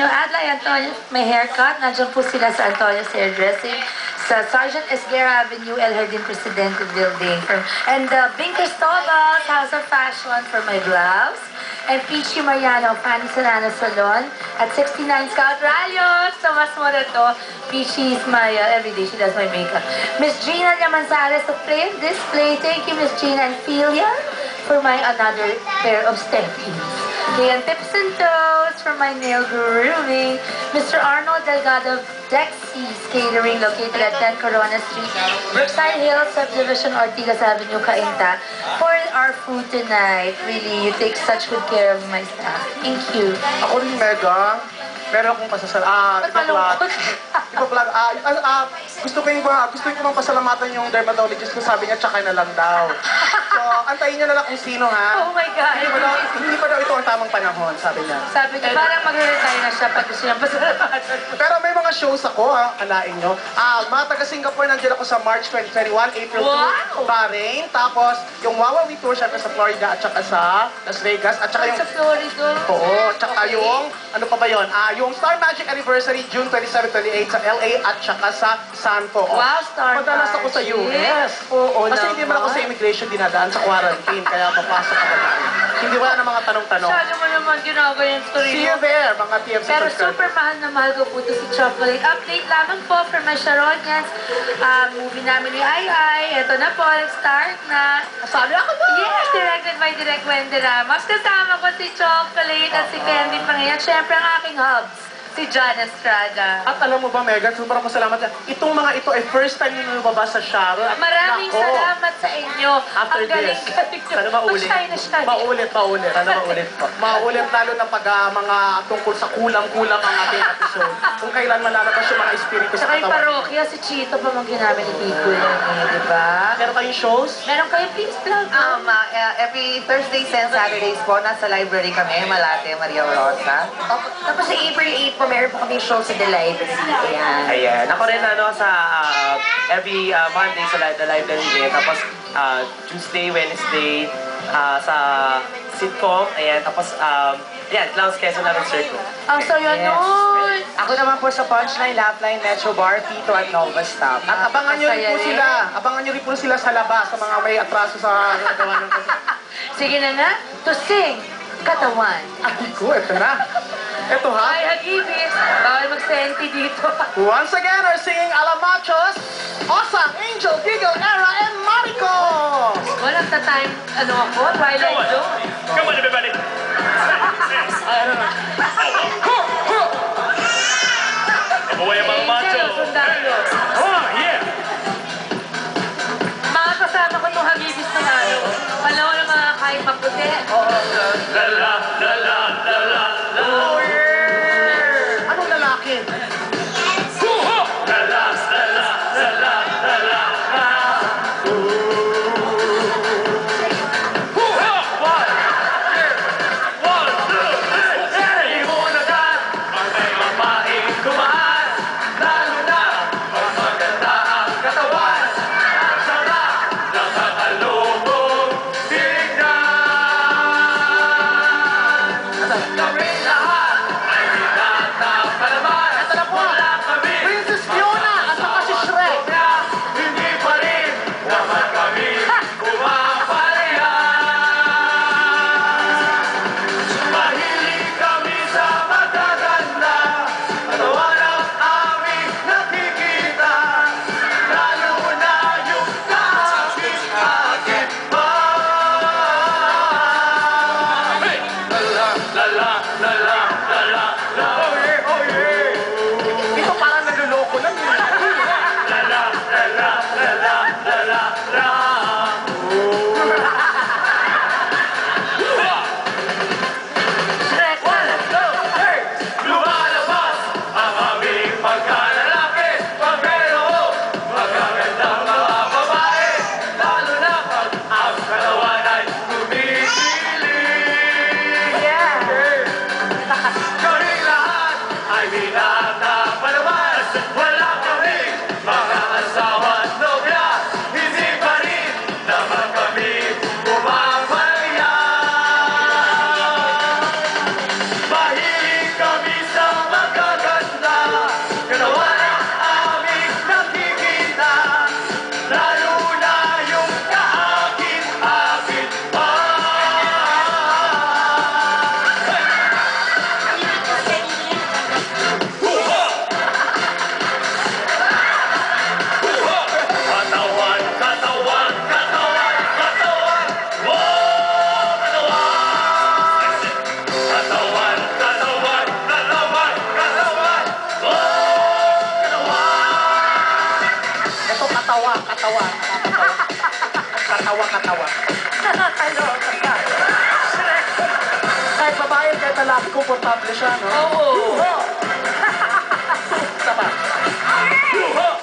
New Adlai, Antonio, may haircut. Nandiyan po sila sa Antonio's Hairdressing. Sa Sergeant Esguerra Avenue, El Jardín Presidente Building. And Bing Cristobal's House of Fashion for my blouse. And Peachy Mariano, Fanny Solano Salon. At 69 Scout Rayos. So, mas mura to. Peachy is my, everyday she does my makeup. Miss Gina Llamanzares of Frame Display. Thank you, Miss Gina and Philia, for my another pair of steppies. And Tips and Toes for my nail grooming. Mr. Arnold Delgado of Dexy's Catering, located at 10 Corona Street, Brookside Hills, Subdivision, Ortigas Avenue, Cainta, for our food tonight. Really, you take such good care of my staff. Thank you. Ako rin, Mega. Meron akong Ba't malungkot? Gusto ko yung pasalamatan yung dermatologist ko, sabi niya, tsaka na lang daw. So, antayin niyo na lang kung sino, ha? Oh my God. Hindi pa daw ito ang tamang panahon, sabi niya. Sabi niya, parang magre-retire na siya pag gusto niya pasalamatan. Pero may mga shows ako, ha? Alain nyo. Mga taga-Singapore, nandiyan ako sa March 2021, April 2, Bahrain. Tapos, yung Wawawi Tour, syempre sa Florida, at saka sa Las Vegas. At saka yung... Sa Florida? Oo, tsaka yung... Ano pa ba yun? Yung Star Magic Anniversary, June 27-28 sa LA at saka sa Santo. Wow, Star Magic. Madalas ako sa US. Oo, kasi hindi man ako sa immigration dinadaan sa quarantine, kaya papasok ako na. Hindi wala na mga tanong-tanong. Masyado mo naman ginagawa yung story. See you there, mga TFC Pero subscribers. super mahal na mahal ko po ito si Chocolate. Update lamang po for my Sharonians. Movie namin ni Ai. Ito na po, start na. Sabi ako na! Yes, directed by Direk Wendy Ramos. Kasama ko si Chocolate at si Candy Pangayan. Siyempre ang aking hubs, si John Estrada. At alam mo ba, Megan, sobrang pasalamat. Itong mga ito ay first time nyo lumabas sa Sharon. Maraming Nako. salamat sa inyo. After ang galing, this, galing nyo. sana maulit. Mag-shine. Maulit. Sana maulit po. Maulit lalo na pag mga tungkol sa kulang-kulang ang ating episode. Kung kailan malalabas yung mga espiritu sa Saka yung katawan. parokya, si Chito pa mang ginamit ni Pico yun di ba? Meron kayong shows? Meron kayo, please, plug. Every Thursdays and Saturdays po, nasa library kami, Malate, Maria Rosa. Tapos sa April 8 po, meron po kami show sa The Library. Ayan. Ayan. Ako rin sa every Monday sa The Library din. Tapos Tuesday, Wednesday sa sitcom. Ayan. Tapos ayan, Clowns Quezon namin circle. Ang saya nun! Ako naman po sa Punchline, Lapline, Metro Bar, Tito at Nova Stop. At abangan nyo rin Masaya po rin. sila. Abangan nyo rin po sila sa labas, sa mga may atraso sa gawa ng... Sige na nga, to sing, katawan. Ay ko, ito na. Ito ha. Ay, Hagibis, bawal mag-senti dito. Once again, we're singing Alamachos, Osang, Angel, Giggle, Era, and Mariko! Walang ta-time, Twilight Zone. Come on, everybody! Mabuhay ang mga macho! Angel, sundalo. Oh, yeah! Mga kasama ko itong Hagibis ng Alam mo na mga kahit maputi. La la la la la la la. Anong lalaki? La la la la la la la la. One, two, three. Hey, muna ka. Ang may mamaing tumaas. Lalo na pag maganda ang katawan. Ang sarap nakakalubog tignan. Gawin lahat Nakakatawa. Katawa. Nakakaloka ka. Kahit babae, kahit lalaki, komportable siya, no? Oo. Isa pa. Yuho!